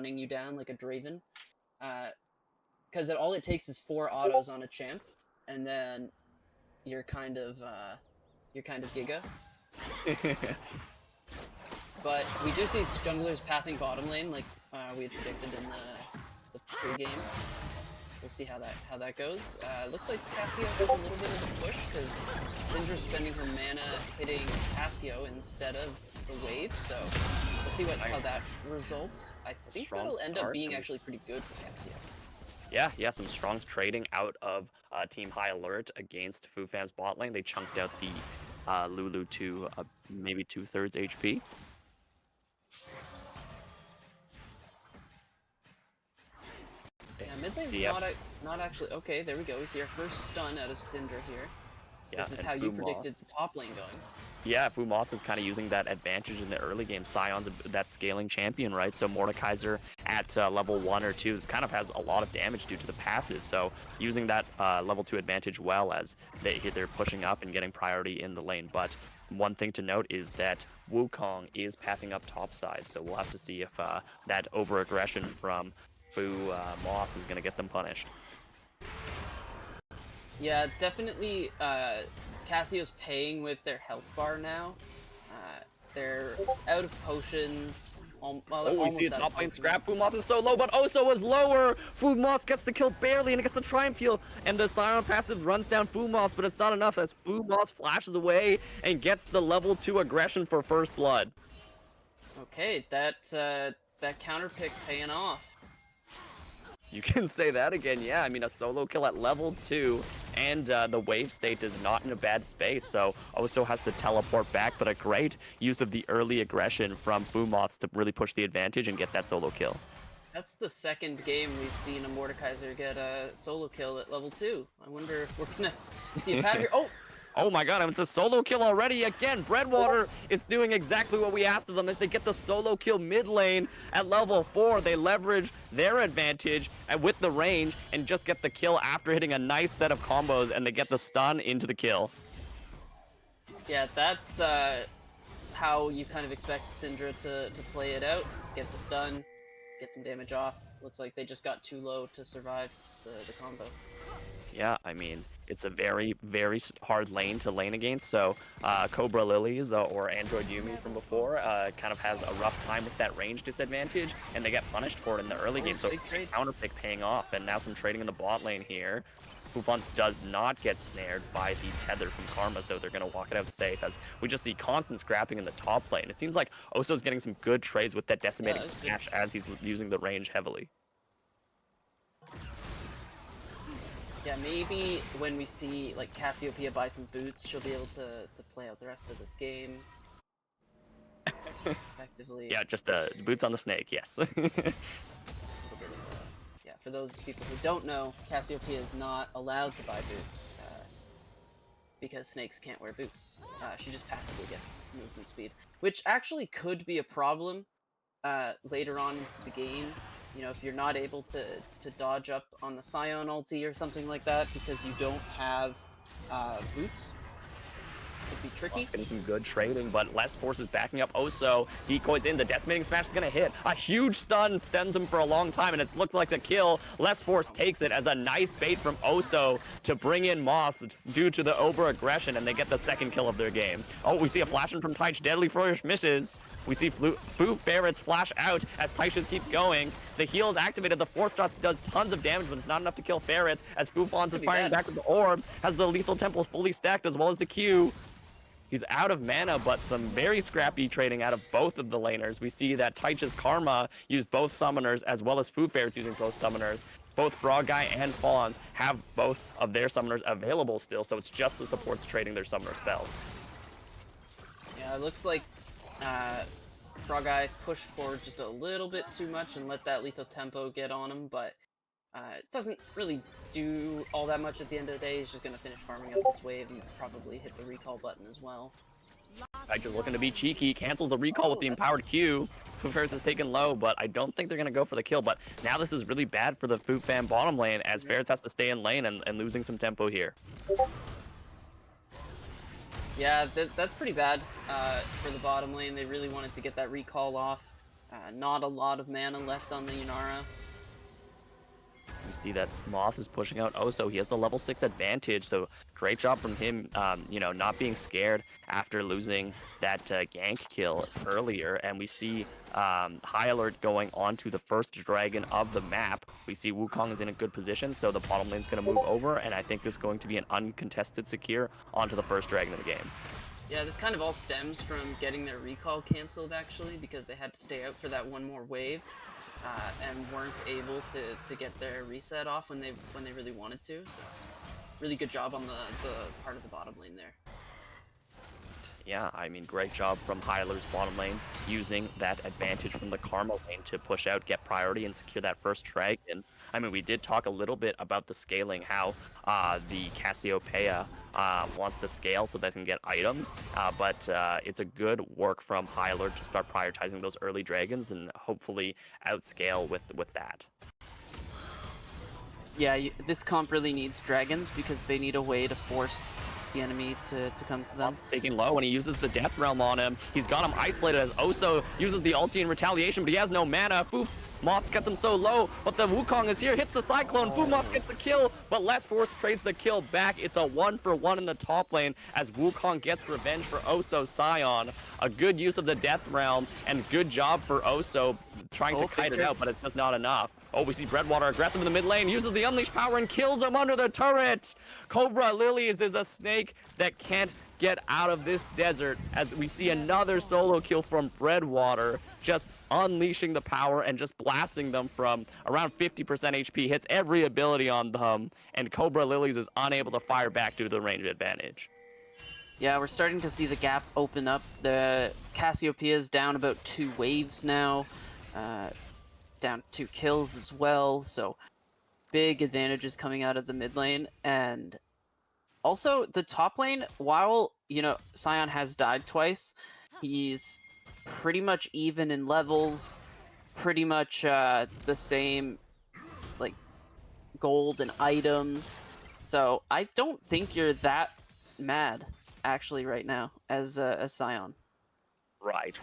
running you down like a Draven. Because all it takes is 4 autos on a champ, and then you're kind of Giga. But we do see junglers pathing bottom lane, like we had predicted in the pre-game. We'll see how that goes. Looks like Cassio has a little bit of a push because Syndra's spending her mana hitting Cassio instead of the wave. So we'll see how that results. I think that'll end up being actually pretty good for Cassio. Yeah, some strong trading out of Team High Alert against Fufan's bot lane. They chunked out the Lulu to maybe 2/3 HP. Yeah, mid lane's not actually... Okay, there we go. We see our first stun out of Syndra here. Yeah, this is how you predicted the top lane going. Yeah, Fumoth is kind of using that advantage in the early game. Sion's that scaling champion, right? So Mordekaiser at level 1 or 2 kind of has a lot of damage due to the passive. So using that level 2 advantage well as they're pushing up and getting priority in the lane. But one thing to note is that Wukong is pathing up topside. So we'll have to see if that over-aggression from Fumoth is going to get them punished. Yeah, definitely Cassio's paying with their health bar now. They're out of potions. We see a top lane scrap. Fumoth is so low, but Oso is lower. Fumoth gets the kill barely, and it gets the Triumph heal. And the Sion passive runs down Fumoth, but it's not enough as Fumoth flashes away and gets the level 2 aggression for first blood. Okay, that counter pick paying off. You can say that again, yeah. I mean, a solo kill at level 2, and the wave state is not in a bad space, so Oso has to teleport back, but a great use of the early aggression from Fumoth to really push the advantage and get that solo kill. That's the second game we've seen a Mordekaiser get a solo kill at level 2. I wonder if we're gonna see a pattern here. Oh my god, it's a solo kill already again. Breadwater is doing exactly what we asked of them as they get the solo kill mid lane at level 4. They leverage their advantage with the range and just get the kill after hitting a nice set of combos, and they get the stun into the kill. Yeah, that's how you kind of expect Syndra to play it out. Get the stun, get some damage off. Looks like they just got too low to survive the combo. Yeah, I mean, it's a very, very hard lane to lane against, so Cobra Lilies or Android Yumi from before kind of has a rough time with that range disadvantage, and they get punished for it in the early game, so counter pick paying off, and now some trading in the bot lane here. Fufans does not get snared by the tether from Karma, so they're going to walk it out safe, as we just see constant scrapping in the top lane. It seems like Oso's getting some good trades with that decimating smash as he's using the range heavily. Yeah, maybe when we see like Cassiopeia buy some boots, she'll be able to play out the rest of this game effectively. Yeah, just boots on the snake, yes. Yeah, for those people who don't know, Cassiopeia is not allowed to buy boots because snakes can't wear boots. She just passively gets movement speed, which actually could be a problem later on into the game. You know, if you're not able to dodge up on the Sion ulti or something like that because you don't have boots, could be tricky. It's getting some good trading, but less forces backing up Oso. Decoys in, the decimating smash is going to hit. A huge stun stems him for a long time, and it looks like the kill. Less force takes it as a nice bait from Oso to bring in Moss due to the over-aggression, and they get the second kill of their game. Oh, we see a flash in from Taich. Deadly Flourish misses. We see Fu Ferrets flash out as Taish's keeps going. The heal is activated. The fourth shot does tons of damage, but it's not enough to kill Ferrets as Fufans is firing back with the orbs, has the lethal temple fully stacked as well as the Q. He's out of mana, but some very scrappy trading out of both of the laners. We see that Taich's Karma used both summoners as well as Fu Ferrets using both summoners. Both Frog Guy and Fawns have both of their summoners available still, so it's just the supports trading their summoner spells. Yeah, it looks like Frog Guy pushed forward just a little bit too much and let that lethal tempo get on him, but it doesn't really do all that much at the end of the day. He's just going to finish farming up this wave and probably hit the recall button as well. Taich is looking to be cheeky, cancels the recall with the empowered Q. Fu Ferrets is taken low, but I don't think they're going to go for the kill. But now this is really bad for the Fufan bottom lane as Ferrets has to stay in lane and losing some tempo here. Yeah, that's pretty bad for the bottom lane. They really wanted to get that recall off. Not a lot of mana left on the Yunara. You see that Moth is pushing out Oso. He has the level 6 advantage, so great job from him, not being scared after losing that gank kill earlier. And we see High Alert going on to the first dragon of the map. We see Wukong is in a good position, so the bottom lane's going to move over, and I think this is going to be an uncontested secure onto the first dragon of the game. Yeah, this kind of all stems from getting their recall canceled, actually, because they had to stay out for that one more wave. And weren't able to get their reset off when they really wanted to. So really good job on the part of the bottom lane there. Yeah, I mean, great job from Hyler's bottom lane, using that advantage from the Karma lane to push out, get priority, and secure that first dragon. I mean, we did talk a little bit about the scaling, how the Cassiopeia wants to scale so that it can get items, but it's a good work from Hyler to start prioritizing those early dragons and hopefully outscale with that. Yeah, this comp really needs dragons because they need a way to force the enemy to come to them. Moth's taking low, and he uses the Death Realm on him. He's got him isolated as Oso uses the ulti in retaliation, but he has no mana. Moths gets him so low, but the Wukong is here, hits the Cyclone. Moths gets the kill, but Less Force trades the kill back. It's a 1-for-1 in the top lane as Wukong gets revenge for Oso Scion. A good use of the Death Realm, and good job for Oso trying to kite it out, but it's just not enough. Oh, we see Breadwater aggressive in the mid lane, uses the Unleash power and kills him under the turret. Cobra Lilies is a snake that can't get out of this desert, as we see another solo kill from Breadwater, just unleashing the power and just blasting them from around 50% HP, hits every ability on them, and Cobra Lilies is unable to fire back due to the range advantage. Yeah, we're starting to see the gap open up. The Cassiopeia is down about 2 waves now. Down 2 kills as well, so big advantages coming out of the mid lane. And also the top lane, while Scion has died twice, he's pretty much even in levels, pretty much the same like gold and items, so I don't think you're that mad actually right now as Scion. Right.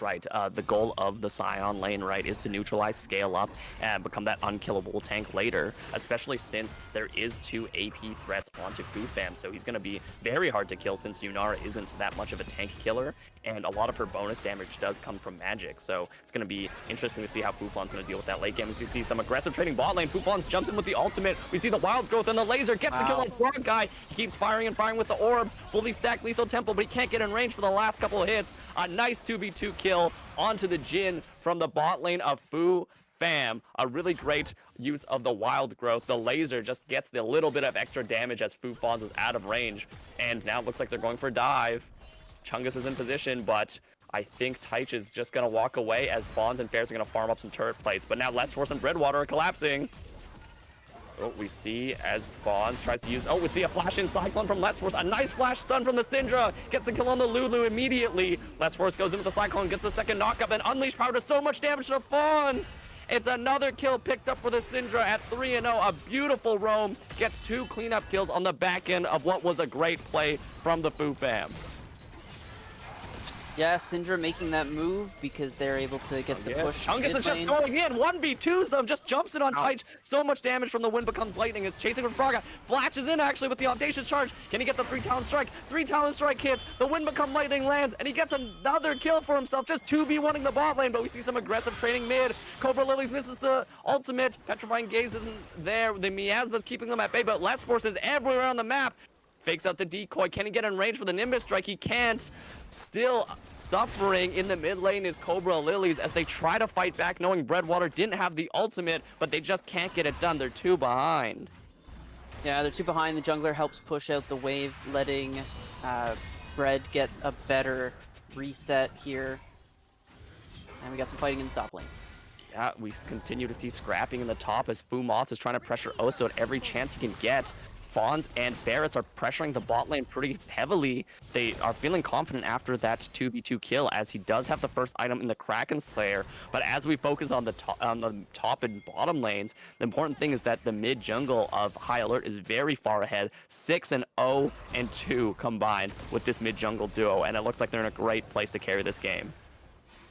The goal of the Scion lane, right, is to neutralize, scale up, and become that unkillable tank later, especially since there is 2 AP threats onto Fufam, so he's going to be very hard to kill since Yunara isn't that much of a tank killer, and a lot of her bonus damage does come from magic, so it's going to be interesting to see how Fufon's going to deal with that late game. As you see some aggressive trading bot lane, Fufon jumps in with the ultimate, we see the wild growth and the laser, gets the kill on Frog Guy, he keeps firing and firing with the orb, fully stacked lethal temple, but he can't get in range for the last couple of hits. A nice 2v2 kill onto the Jhin from the bot lane of Fu Fam. A really great use of the wild growth. The laser just gets the little bit of extra damage as Fu Fons was out of range. And now it looks like they're going for a dive. Chungus is in position, but I think Taich is just going to walk away as Fons and Fairs are going to farm up some turret plates. But now Less Force and Breadwater are collapsing. Oh, we see as Fons tries to use... Oh, we see a flash in Cyclone from Less Force. A nice flash stun from the Syndra. Gets the kill on the Lulu immediately. Less Force goes in with the Cyclone, gets the second knockup, and Unleash power does so much damage to Fons. It's another kill picked up for the Syndra at 3-0. A beautiful roam. Gets 2 cleanup kills on the back end of what was a great play from the Fu Fam. Yeah, Syndra making that move because they're able to get the push. Chungus is just going in. 1v2s them. Just jumps in on Taich. So much damage from the wind becomes lightning. Is chasing from Frogga. Flashes in actually with the audacious charge. Can he get the 3 talent strike? 3 talent strike hits. The wind become lightning lands, and he gets another kill for himself. Just 2v1ing the bot lane, but we see some aggressive trading mid. Cobra Lilies misses the ultimate. Petrifying Gaze isn't there. The Miasma's keeping them at bay, but Less Force is everywhere on the map. Fakes out the decoy. Can he get in range for the Nimbus strike? He can't. Still suffering in the mid lane is Cobra Lilies as they try to fight back, knowing Breadwater didn't have the ultimate, but they just can't get it done. They're 2 behind. Yeah, they're 2 behind. The jungler helps push out the wave, letting Bread get a better reset here. And we got some fighting in the top lane. Yeah, we continue to see scrapping in the top as Fu Moth is trying to pressure Oso at every chance he can get. Fawns and Ferrets are pressuring the bot lane pretty heavily. They are feeling confident after that 2v2 kill, as he does have the first item in the Kraken Slayer. But as we focus on the top and bottom lanes, the important thing is that the mid jungle of High Alert is very far ahead, 6-0-2 combined with this mid jungle duo, and it looks like they're in a great place to carry this game.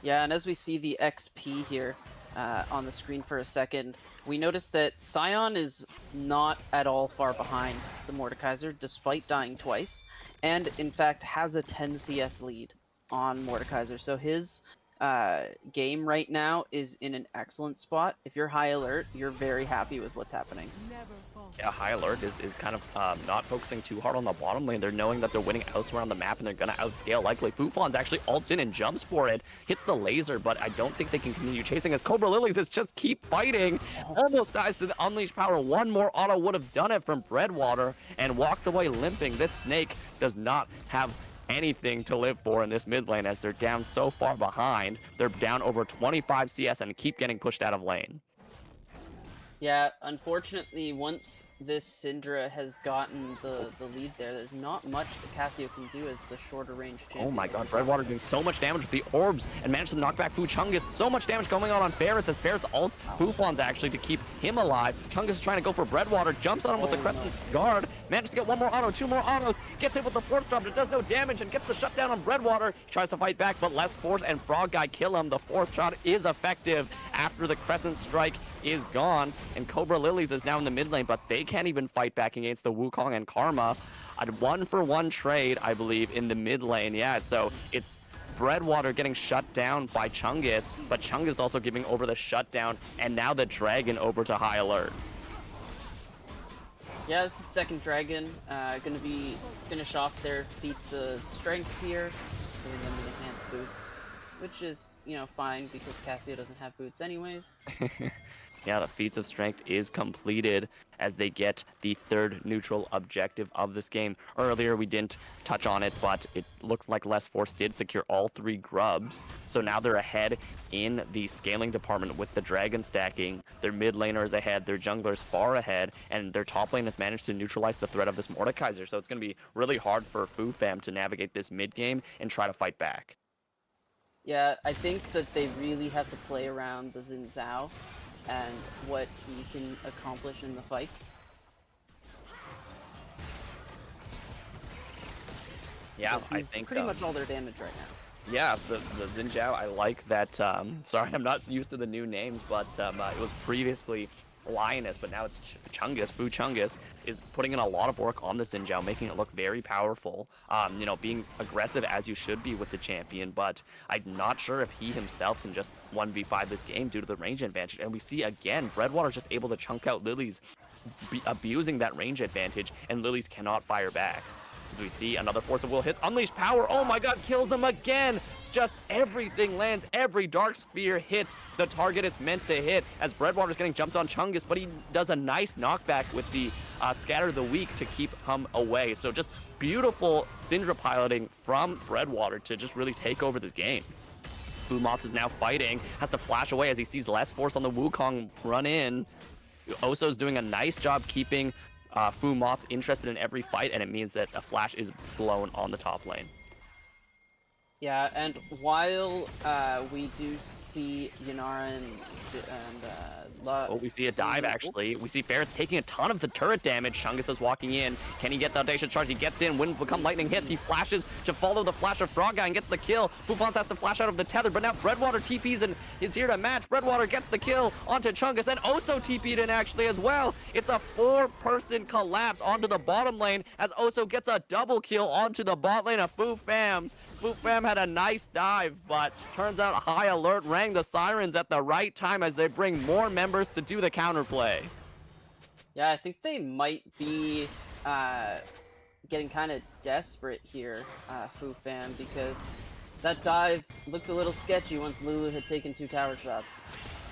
Yeah, and as we see the XP here on the screen for a second, we notice that Scion is not at all far behind the Mordekaiser, despite dying twice, and in fact has a 10 CS lead on Mordekaiser. So his game right now is in an excellent spot. If you're high alert, you're very happy with what's happening. Yeah, high alert is kind of not focusing too hard on the bottom lane. They're knowing that they're winning elsewhere on the map and they're going to outscale likely. Fufon's actually ults in and jumps for it, hits the laser, but I don't think they can continue chasing as Cobra Lilies is just keep fighting. Almost dies to the Unleashed Power. One more auto would have done it from Breadwater and walks away limping. This Snake does not have anything to live for in this mid lane as they're down so far behind. They're down over 25 CS and keep getting pushed out of lane. Yeah, unfortunately, once this Syndra has gotten the lead there, there's not much that Cassio can do as the shorter range champion. Oh my god, Breadwater doing so much damage with the orbs and managed to knock back Fu Chungus. So much damage going on Ferrets as Ferrets ults Fufon's actually to keep him alive. Chungus is trying to go for Breadwater, jumps on him with the Crescent Guard, manages to get one more auto, two more autos, gets hit with the fourth drop, but it does no damage and gets the shutdown on Breadwater. He tries to fight back, but Less Force and Frog Guy kill him. The fourth shot is effective after the Crescent Strike is gone, and Cobra Lilies is now in the mid lane, but they can't even fight back against the Wukong and Karma. A 1-for-1 trade, I believe, in the mid lane. Yeah, so it's Breadwater getting shut down by Chungus, but Chungus also giving over the shutdown, and now the Dragon over to high alert. Yeah, this is second Dragon. Gonna be finish off their feats of strength here, giving them the enhanced boots, which is, you know, fine because Cassio doesn't have boots anyways. Yeah, the feats of strength is completed as they get the third neutral objective of this game. Earlier, we didn't touch on it, but it looked like Less Force did secure all 3 grubs. So now they're ahead in the scaling department with the dragon stacking. Their mid laner is ahead, their jungler's far ahead, and their top lane has managed to neutralize the threat of this Mordekaiser. So it's going to be really hard for Fu Fam to navigate this mid game and try to fight back. Yeah, I think that they really have to play around the Xin Zhao and what he can accomplish in the fights. Yeah, Because I he's think pretty much all their damage right now. yeah, the Xin Zhao, I like that. Sorry, I'm not used to the new names, but it was previously Lioness, but now it's Chungus. Fu Chungus is putting in a lot of work on the Xin Zhao, making it look very powerful. You know, being aggressive as you should be with the champion, but I'm not sure if he himself can just 1v5 this game due to the range advantage. And we see again, Breadwater just able to chunk out Lilies, abusing that range advantage, and Lilies cannot fire back. As we see another Force of Will hits, Unleashed Power, oh my god, kills him again! Just everything lands, every Dark Sphere hits the target it's meant to hit, as Breadwater's getting jumped on Chungus, but he does a nice knockback with the Scatter the Weak to keep him away. So just beautiful Syndra piloting from Breadwater to just really take over this game. Fumots is now fighting, has to flash away as he sees Less Force on the Wukong run in. Oso's doing a nice job keeping Fu Mot's interested in every fight, and it means that a flash is blown on the top lane. Yeah, and while we do see Yanara and Oh, we see a dive, actually. We see Ferrets taking a ton of the turret damage. Chungus is walking in. Can he get the Audacious Charge? He gets in. Wouldn't become lightning hits. He flashes to follow the flash of Frog Guy and gets the kill. Fufons has to flash out of the tether, but now Breadwater TPs and is here to match. Breadwater gets the kill onto Chungus, and Oso TP'd in, actually, as well. It's a 4-person collapse onto the bottom lane as Oso gets a double kill onto the bot lane of Fu Fam. Fu Fam had a nice dive, but turns out high alert rang the sirens at the right time as they bring more members to do the counterplay. Yeah, I think they might be getting kind of desperate here, Fu Fam, because that dive looked a little sketchy once Lulu had taken 2 tower shots.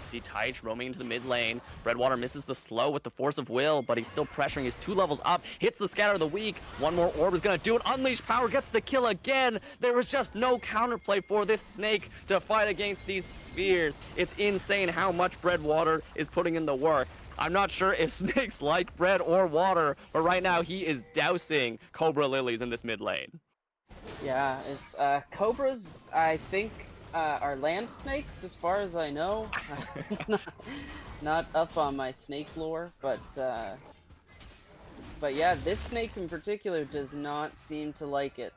See Taich roaming into the mid lane. Breadwater misses the slow with the Force of Will, but he's still pressuring. He's 2 levels up. Hits the Scatter of the Weak. One more orb is going to do it. Unleashed Power gets the kill again. There was just no counterplay for this Snake to fight against these spheres. It's insane how much Breadwater is putting in the work. I'm not sure if Snakes like bread or water, but right now he is dousing Cobra Lilies in this mid lane. Yeah, it's Cobras, I think, are land snakes, as far as I know. Not up on my snake lore, but yeah, this snake in particular does not seem to like it.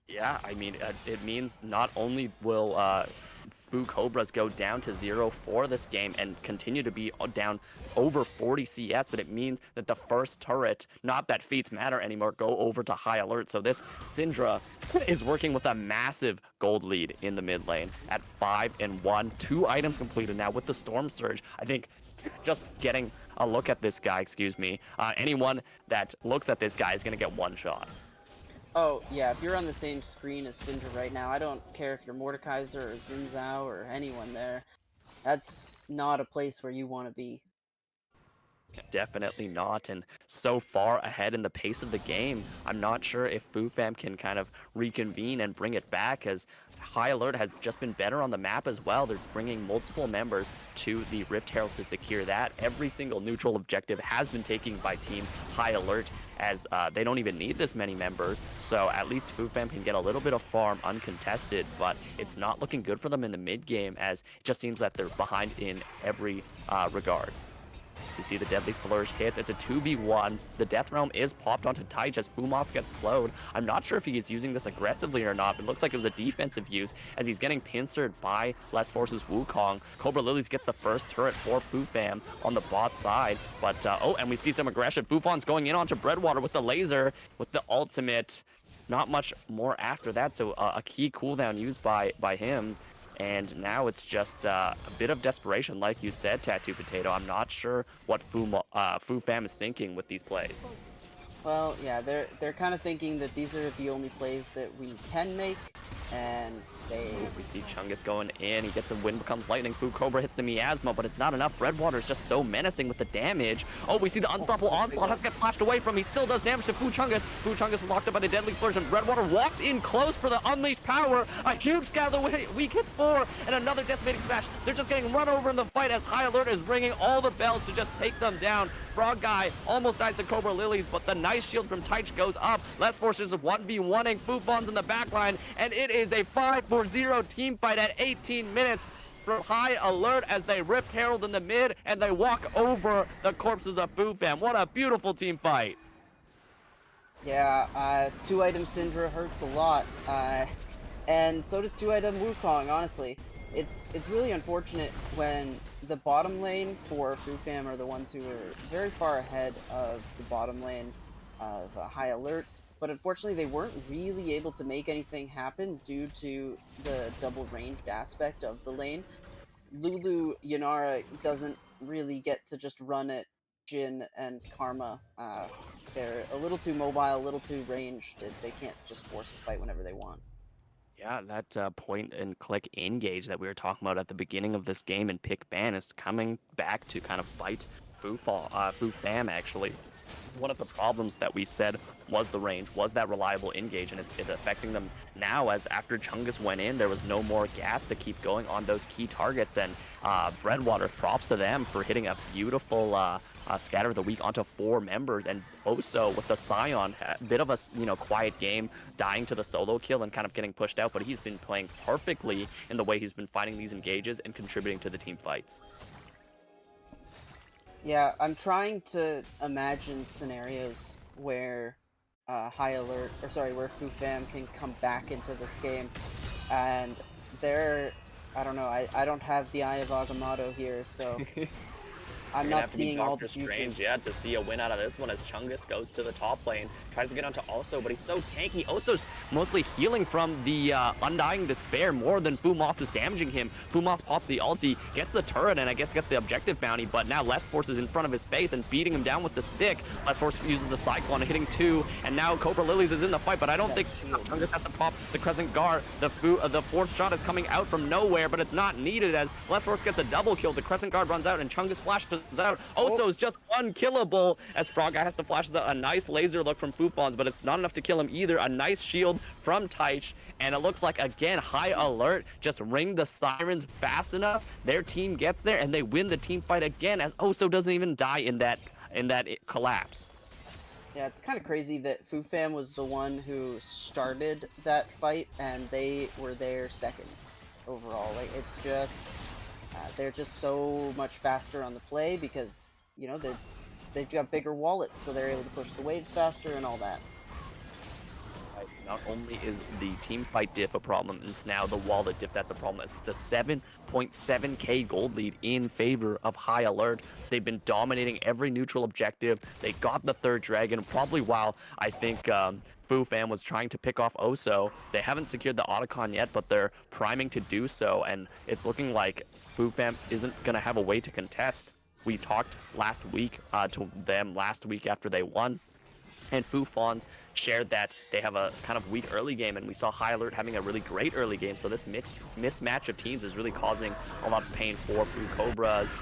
Yeah, I mean, it means not only will Fu Cobras go down to 0 for this game and continue to be down over 40 CS, but it means that the first turret, not that feats matter anymore, go over to high alert. So this Syndra is working with a massive gold lead in the mid lane at 5-1. 2 items completed now with the Storm Surge. I think just getting a look at this guy, excuse me, anyone that looks at this guy is going to get one shot. Oh, yeah, if you're on the same screen as Syndra right now, I don't care if you're Mordekaiser or Xin Zhao or anyone there. That's not a place where you want to be. Definitely not, and so far ahead in the pace of the game, I'm not sure if FuFam can kind of reconvene and bring it back, as High Alert has just been better on the map as well. They're bringing multiple members to the Rift Herald to secure that. Every single neutral objective has been taken by Team High Alert, as they don't even need this many members, so at least FuFam can get a little bit of farm uncontested, but it's not looking good for them in the mid game, as it just seems that they're behind in every regard. So you see the Deadly Flourish hits. It's a 2v1. The Death Realm is popped onto Taich as Fumots gets slowed. I'm not sure if he is using this aggressively or not. It looks like it was a defensive use as he's getting pincered by Less Force's Wukong. Cobra Lilies gets the first turret for Fufam on the bot side. But, oh, and we see some aggression. Fufon's going in onto Breadwater with the laser, with the ultimate. Not much more after that, so a key cooldown used by him. And now it's just a bit of desperation, like you said, Tattoo Potato. I'm not sure what Fufam is thinking with these plays. Well, yeah, they're kind of thinking that these are the only plays that we can make, and We see Chungus going in. He gets the wind becomes lightning. Fu Cobra hits the miasma, but it's not enough. Breadwater is just so menacing with the damage. Oh, we see the unstoppable onslaught has to get flashed away from. He still does damage to Fu Chungus. Fu Chungus is locked up by the deadly flourish, and Breadwater walks in close for the unleashed power. A huge scatter weak hits 4, and another decimating smash. They're just getting run over in the fight as High Alert is ringing all the bells to just take them down. Frog Guy almost dies to Cobra Lilies, but the nice shield from Taich goes up. Less Forces 1v1ing Fufon's in the backline, and it is a 5-4-0 team fight at 18 minutes from High Alert as they rip Herald in the mid and they walk over the corpses of Fufam. What a beautiful team fight. Yeah, 2-item Syndra hurts a lot, and so does 2-item Wukong, honestly. It's really unfortunate when the bottom lane for Fufam are the ones who are very far ahead of the bottom lane of High Alert, but unfortunately they weren't really able to make anything happen due to the double ranged aspect of the lane. Lulu Yanara doesn't really get to just run at Jin and Karma. They're a little too mobile, a little too ranged. They can't just force a fight whenever they want. Yeah, that point and click engage that we were talking about at the beginning of this game in pick ban is coming back to kind of bite Fufam actually. One of the problems that we said was the range, was that reliable engage, and it's affecting them now, as after Chungus went in, there was no more gas to keep going on those key targets, and Breadwater, props to them for hitting a beautiful scatter of the week onto 4 members, and Oso with the Scion, a bit of a quiet game, dying to the solo kill and kind of getting pushed out, but he's been playing perfectly in the way he's been fighting these engages and contributing to the team fights. Yeah, I'm trying to imagine scenarios where High Alert, or sorry, where Fufam can come back into this game, and they're, I don't know, I don't have the Eye of Agamotto here, so I'm You're gonna not have to be seeing all Doctor the Strange, futures. yeah, to see a win out of this one as Chungus goes to the top lane, tries to get onto Oso, but he's so tanky. Oso's mostly healing from the Undying Despair more than Fumoth is damaging him. Fumoth pops the ulti, gets the turret, and I guess gets the objective bounty, but now Less Force is in front of his face and beating him down with the stick. Less Force uses the Cyclone, hitting 2, and now Cobra Lilies is in the fight, but I don't think Chungus has to pop the Crescent Guard. The 4th shot is coming out from nowhere, but it's not needed as Less Force gets a double kill. The Crescent Guard runs out, and Chungus flashes out. Oso is just unkillable as Frog Guy has to flash out a nice laser look from Fufons, but it's not enough to kill him either. A nice shield from Taich, and it looks like, again, High Alert just ring the sirens fast enough. Their team gets there, and they win the team fight again as Oso doesn't even die in that collapse. Yeah, it's kind of crazy that Fufam was the one who started that fight, and they were there second overall. Like, it's just they're just so much faster on the play because they've got bigger wallets, so they're able to push the waves faster and all that. Not only is the team fight diff a problem, it's now the wallet diff that's a problem. It's a 7.7k gold lead in favor of High Alert. They've been dominating every neutral objective. They got the third dragon, probably while I think Fu Fam was trying to pick off Oso. They haven't secured the Otacon yet, but they're priming to do so, and it's looking like Fu Fam isn't going to have a way to contest. We talked last week to them last week after they won, and Fu Fawns shared that they have a kind of weak early game, and we saw High Alert having a really great early game. So this mismatch of teams is really causing a lot of pain for Fu Cobras.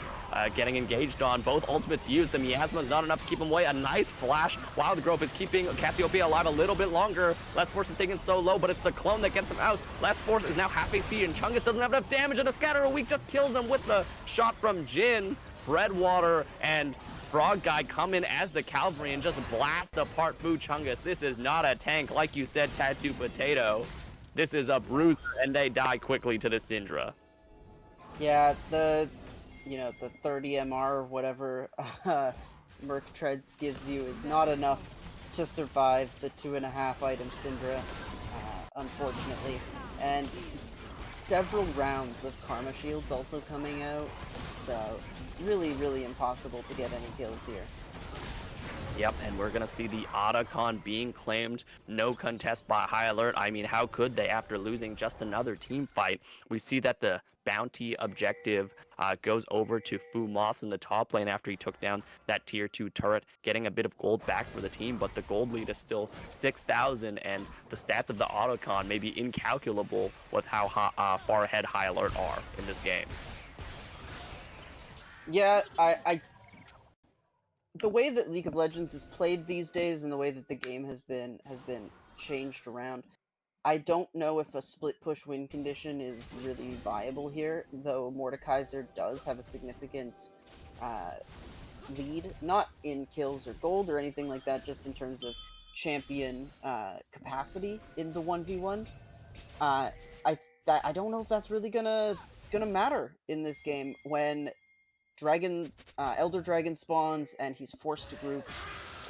Getting engaged on, both ultimates used. The Miasma is not enough to keep him away. A nice flash. Wild Growth is keeping Cassiopeia alive a little bit longer. Less Force is taken so low, but it's the clone that gets him out. Less Force is now half HP, and Chungus doesn't have enough damage, and a Scatter a Weak just kills him with the shot from Jin. Breadwater and Frog Guy come in as the cavalry and just blast apart Fu Chungus. This is not a tank, like you said, Tattoo Potato. This is a bruiser, and they die quickly to the Syndra. Yeah, the 30 MR or whatever Merc Treads gives you is not enough to survive the 2.5 item Syndra, unfortunately. And several rounds of Karma Shields also coming out, so really, really impossible to get any kills here. Yep, and we're going to see the Otacon being claimed. No contest by High Alert. I mean, how could they after losing just another team fight? We see that the bounty objective goes over to Fu Moss in the top lane after he took down that tier 2 turret, getting a bit of gold back for the team, but the gold lead is still 6,000, and the stats of the Otacon may be incalculable with how far ahead High Alert are in this game. Yeah, the way that League of Legends is played these days and the way that the game has been changed around, I don't know if a split push win condition is really viable here, though Mordekaiser does have a significant lead, not in kills or gold or anything like that, just in terms of champion capacity in the 1v1. I don't know if that's really gonna matter in this game when Elder Dragon spawns and he's forced to group,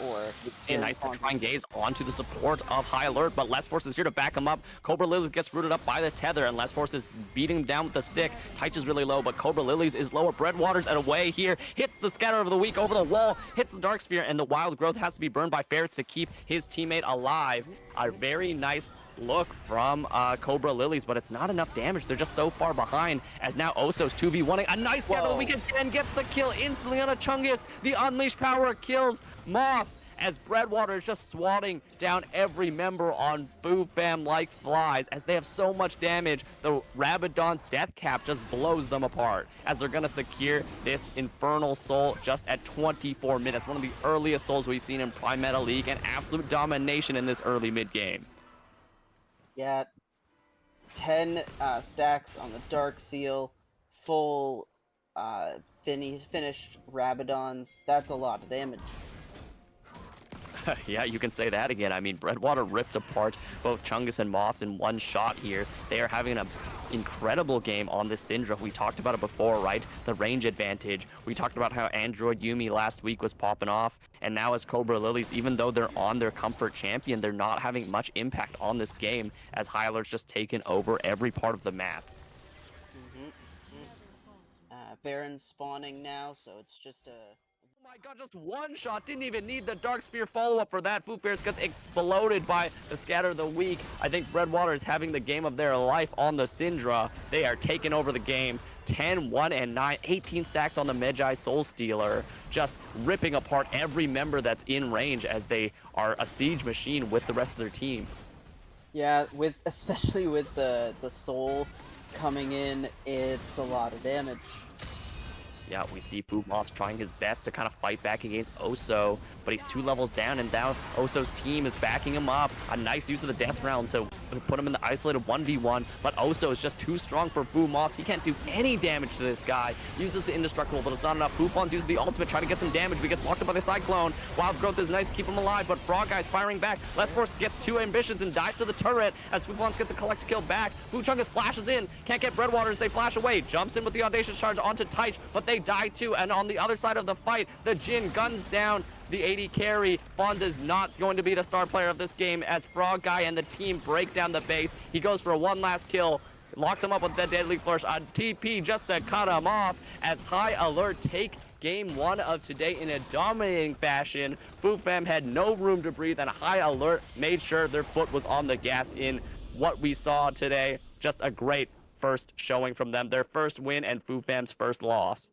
or we see a nice trying gaze onto the support of High Alert, but Less Force is here to back him up. Cobra Lilies gets rooted up by the tether, and Less Force is beating him down with the stick. Teich is really low, but Cobra Lilies is lower. Breadwater's at away here, hits the Scatter of the Weak over the wall, hits the Dark Sphere, and the Wild Growth has to be burned by Ferrets to keep his teammate alive. A very nice look from Cobra Lilies, but it's not enough damage. They're just so far behind, as now Oso's 2v1ing. A nice Scatter of the Weak again gets the kill instantly on a Chungus. The Unleashed Power kills Moths, as Breadwater is just swatting down every member on Fu Fam like flies. As they have so much damage, the Rabadon's death cap just blows them apart, as they're going to secure this Infernal Soul just at 24 minutes. One of the earliest souls we've seen in Prime Meta League, and absolute domination in this early mid-game. Yeah, 10 stacks on the Dark Seal, full finished Rabadons. That's a lot of damage. Yeah, you can say that again. I mean, Breadwater ripped apart both Chungus and Moths in one shot here. They are having an incredible game on this Syndra. We talked about it before, right? The range advantage. We talked about how Android Yumi last week was popping off, and now as Cobra Lilies, even though they're on their comfort champion, they're not having much impact on this game, as High Alert's just taken over every part of the map. Baron's spawning now, so it's just a... Oh my god, just one shot. Didn't even need the Dark Sphere follow-up for that. Fu Fairs gets exploded by the Scatter of the Weak. I think Breadwater is having the game of their life on the Syndra. They are taking over the game. 10, 1, and 9, 18 stacks on the Medjai Soul Stealer, just ripping apart every member that's in range, as they are a siege machine with the rest of their team. Yeah, especially with the Soul coming in, it's a lot of damage. Yeah, we see Fu Moss trying his best to kind of fight back against Oso, but he's 2 levels down, and now Oso's team is backing him up. A nice use of the death round to put him in the isolated 1v1, but Oso is just too strong for Fu Moss. He can't do any damage to this guy. Uses the indestructible, but it's not enough. Fu Fawns uses the ultimate, trying to get some damage, but he gets locked up by the Cyclone. Wild Growth is nice to keep him alive, but Frog Guy's firing back. Less Force gets 2 ambitions and dies to the turret, as Fu Fawns gets a collect kill back. Fu Chungus flashes in, can't get Breadwater as they flash away. Jumps in with the audacious charge onto Teich, but they die too. And on the other side of the fight, the Jin guns down the AD carry. Fonz is not going to be the star player of this game as Frog Guy and the team break down the base. He goes for one last kill, locks him up with the deadly flourish on TP just to cut him off as High Alert take game 1 of today in a dominating fashion. Fufam had no room to breathe, and High Alert made sure their foot was on the gas in what we saw today. Just a great first showing from them, their first win and Fufam's first loss.